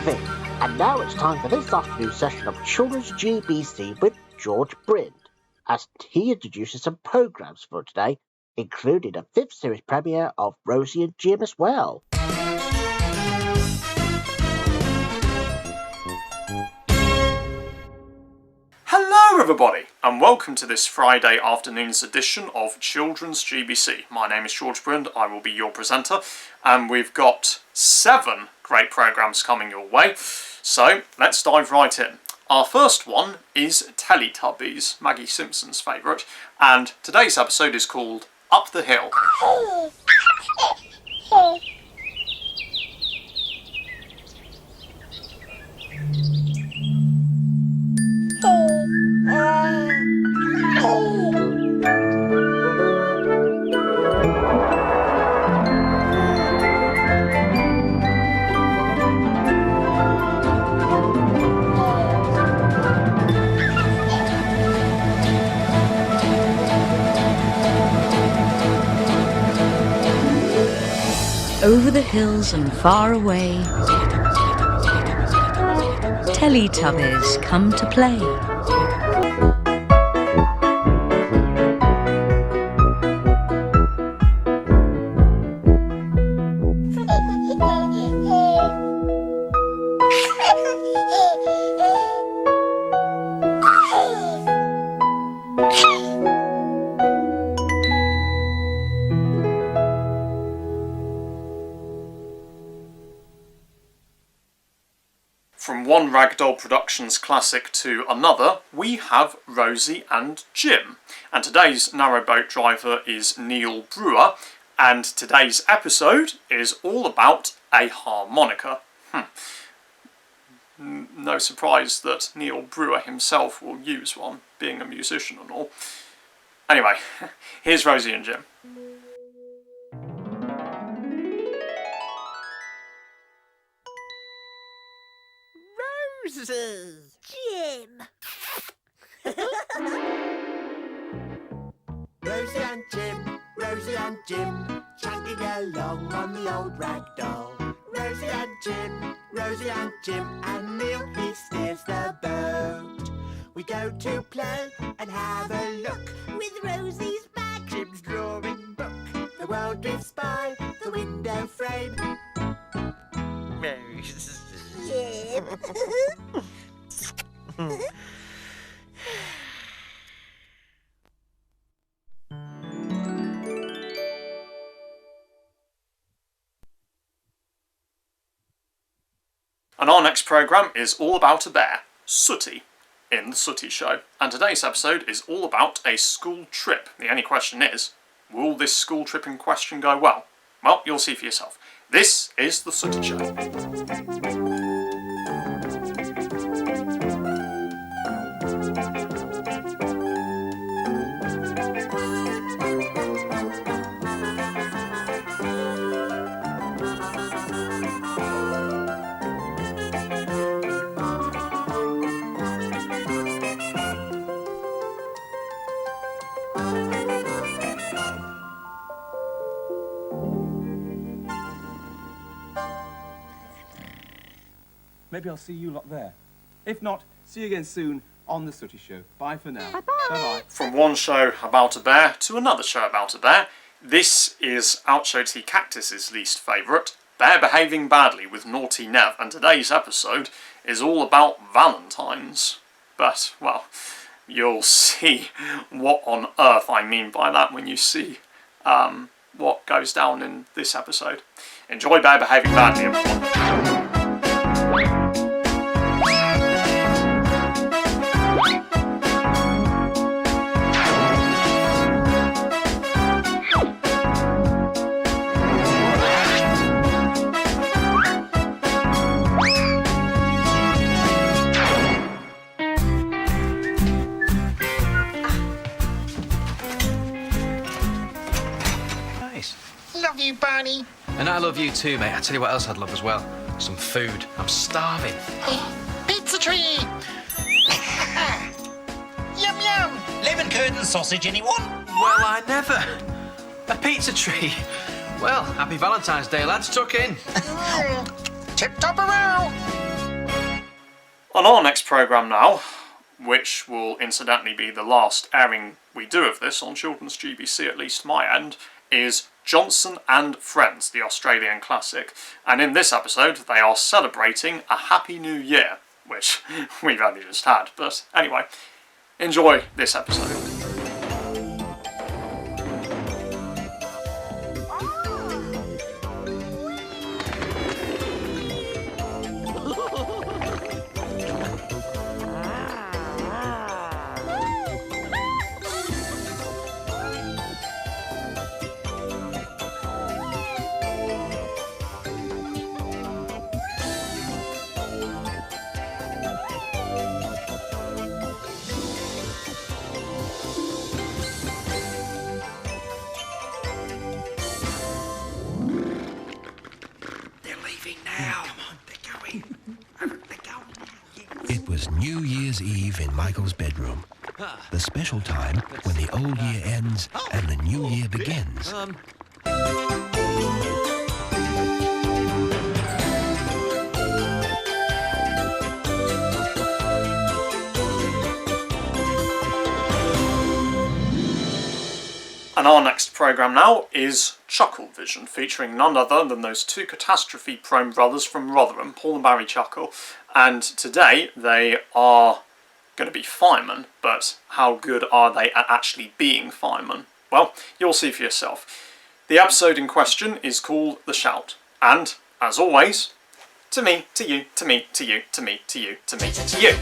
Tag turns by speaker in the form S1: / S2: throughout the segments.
S1: thing. And now it's time for this afternoon's session of Children's GBC with George Brind, as he introduces some programmes for today, including a 5th series premiere of Rosie and Jim as well.
S2: Hello everybody, and welcome to this Friday afternoon's edition of Children's GBC. My name is George Brind, I will be your presenter, and we've got 7 great programmes coming your way, so let's dive right in. Our first one is Teletubbies, Maggie Simpson's favourite, and today's episode is called Up the Hill.
S3: Over the hills and far away, Teletubbies come to play.
S2: From one Ragdoll Productions classic to another, we have Rosie and Jim. And today's narrowboat driver is Neil Brewer, and today's episode is all about a harmonica. No surprise that Neil Brewer himself will use one, being a musician and all. Anyway, here's Rosie and Jim.
S4: Rosie! Jim! Rosie and Jim, chugging along on the old ragdoll. Rosie and Jim, and Neil, he steers the boat. We go to play and have a look with Rosie's bag, Jim's drawing book. The world drifts by the window frame. Jim.
S2: And our next programme is all about a bear, Sooty, in The Sooty Show. And today's episode is all about a school trip. The only question is, will this school trip in question go well? Well, you'll see for yourself. This is The Sooty Show.
S5: Maybe I'll see you lot there. If not, see you again soon on The Sooty Show. Bye for now.
S4: Bye-bye.
S5: Bye-bye.
S2: From one show about a bear to another show about a bear, this is Oucho T. Cactus's least favourite, Bear Behaving Badly with Naughty Nev, and today's episode is all about Valentine's. But, well, you'll see what on earth I mean by that when you see what goes down in this episode. Enjoy Bear Behaving Badly, everyone.
S6: Love you, Barney.
S7: And I love you too, mate. I tell you what else I'd love as well. Some food. I'm starving.
S6: Pizza tree. Yum yum. Lemon curd and sausage, anyone?
S7: Well, I never. A pizza tree. Well, happy Valentine's Day, lads. Tuck in.
S6: Tip top around.
S2: On our next programme now, which will incidentally be the last airing we do of this on Children's GBC, at least my end, is Johnson and Friends, the Australian classic. And in this episode, they are celebrating a Happy New Year, which we've only just had. But anyway, enjoy this episode.
S8: It was New Year's Eve in Michael's bedroom. The special time when the old year ends and the new year begins.
S2: And our next programme now is Chuckle Vision, featuring none other than those two catastrophe-prone brothers from Rotherham, Paul and Barry Chuckle. And today they are going to be firemen, but how good are they at actually being firemen? Well, you'll see for yourself. The episode in question is called The Shout. And, as always, to me, to you, to me, to you, to me, to you, to me, to you.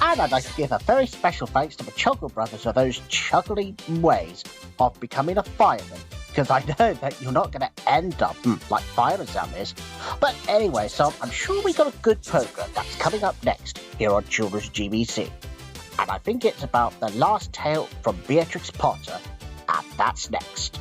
S1: And I'd like to give a very special thanks to the Chuckle Brothers for those chuckly ways of becoming a fireman, because I know that you're not going to end up like firemen down this. But anyway, so I'm sure we got a good programme that's coming up next here on Children's GBC. And I think it's about the last tale from Beatrix Potter, and that's next.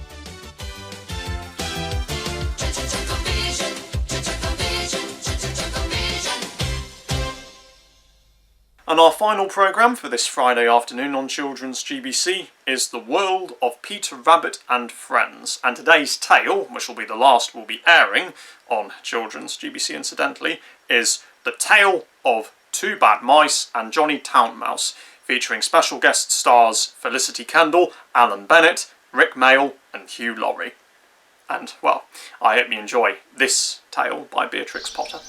S2: And our final programme for this Friday afternoon on Children's GBC is The World of Peter Rabbit and Friends. And today's tale, which will be the last we'll be airing on Children's GBC incidentally, is The Tale of Two Bad Mice and Johnny Townmouse, featuring special guest stars Felicity Kendall, Alan Bennett, Rick Mayall and Hugh Laurie. And, well, I hope you enjoy this tale by Beatrix Potter.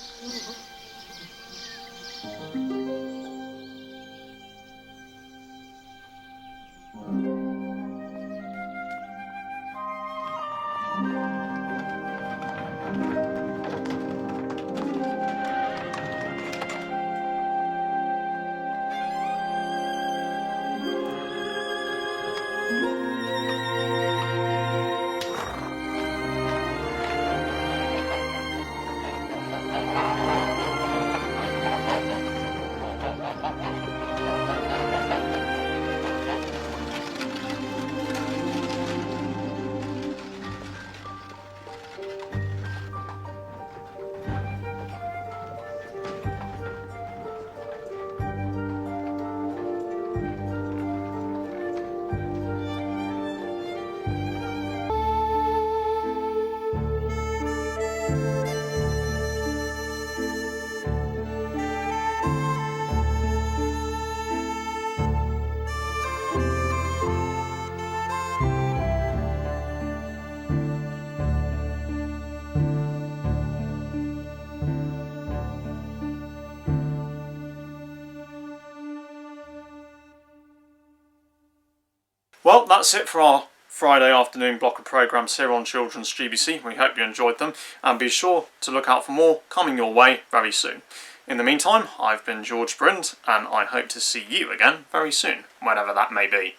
S2: Well, that's it for our Friday afternoon block of programmes here on Children's GBC. We hope you enjoyed them, and be sure to look out for more coming your way very soon. In the meantime, I've been George Brind, and I hope to see you again very soon, whenever that may be.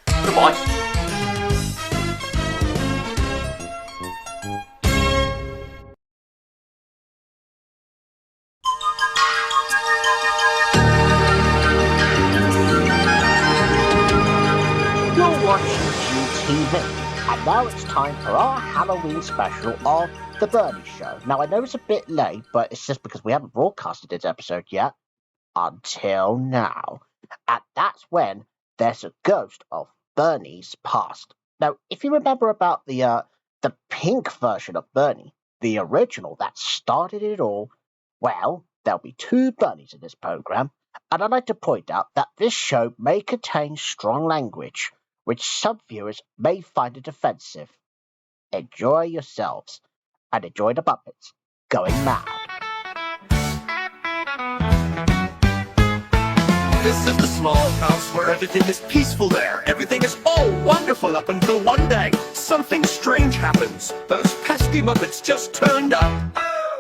S2: Goodbye.
S1: You're watching GTV, and now it's time for our Halloween special of The Bernie Show. Now, I know it's a bit late, but it's just because we haven't broadcasted this episode yet. Until now. And that's when there's a ghost of Bernie's past. Now, if you remember about the pink version of Bernie, the original that started it all, well, there'll be two Bernies in this program, and I'd like to point out that this show may contain strong language, which some viewers may find it offensive. Enjoy yourselves, and enjoy the Muppets going mad.
S9: This is the small house where everything is peaceful there. Everything is all wonderful up until one day something strange happens. Those pesky Muppets just turned up.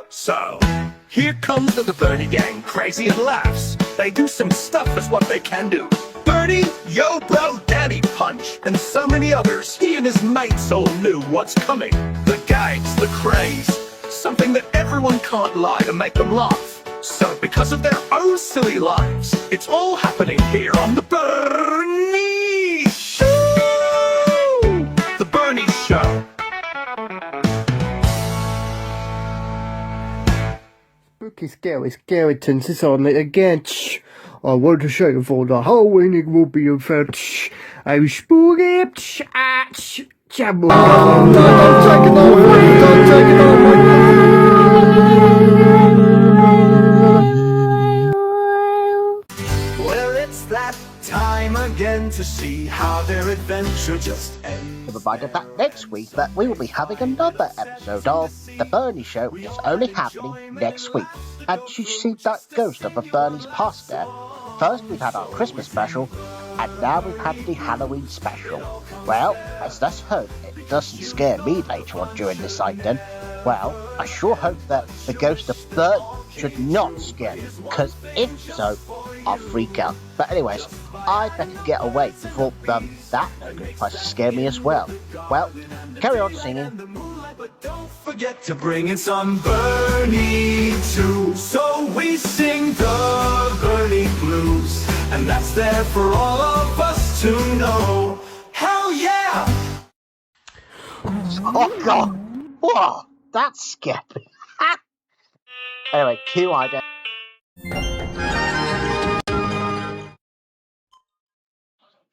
S9: So, here comes the Bernie gang, crazy and laughs. They do some stuff is what they can do. Bernie, Yo Bro, Daddy Punch, and so many others. He and his mates all knew what's coming. The gags, the craze, something that everyone can't lie to make them laugh. So, because of their own silly lives, it's all happening here on The Bernie Show! The Bernie Show.
S10: Spooky, scary skeletons is on it again. I want to show you for the Halloween it will be a fair. I'm spooky. Don't take it off. Don't take it
S9: Well, it's that time again to see how their adventure just ends.
S1: A reminder that next week that we will be having another episode of The Bernie Show, which is only happening next week. And you see that ghost of a Bernie's past there. First we've had our Christmas special, and now we've had the Halloween special. Well, let's hope it doesn't scare me later on during this night then. Well, I sure hope that the ghost of Bernie should not scare me, because if so, I'll freak out. But anyways, I better get away before that ogre tries to scare me as well. Well, carry on singing.
S9: But don't forget to bring in some Bernie too. So we sing the Bernie blues, and that's there for all of us to know. Hell yeah!
S1: Oh God! Whoa, that scared me. Anyway, cue idea.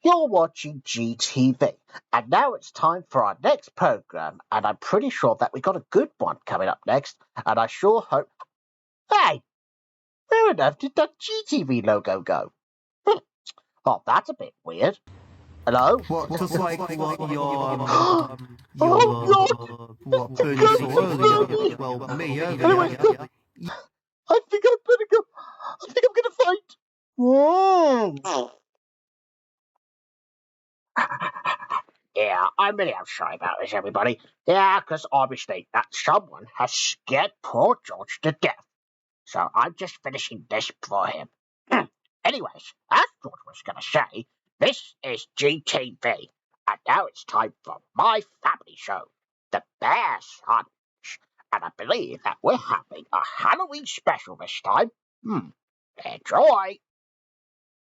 S1: You're watching GTV, and now it's time for our next program, and I'm pretty sure that we got a good one coming up next, and I sure hope... Hey! Where on earth did that GTV logo go? Oh, that's a bit weird. Hello?
S10: What, just like what your
S1: Oh,
S10: what
S1: God!
S10: Bernie saw earlier? Well, me
S1: Anyway,
S10: earlier.
S1: I think I better go. I think I'm gonna fight. Yeah, I'm really sorry about this, everybody. Yeah, because obviously that someone has scared poor George to death. So I'm just finishing this for him. Anyways, as George was going to say, this is GTV, and now it's time for my family show, The Bear Sons. And I believe that we're having a Halloween special this time. Enjoy!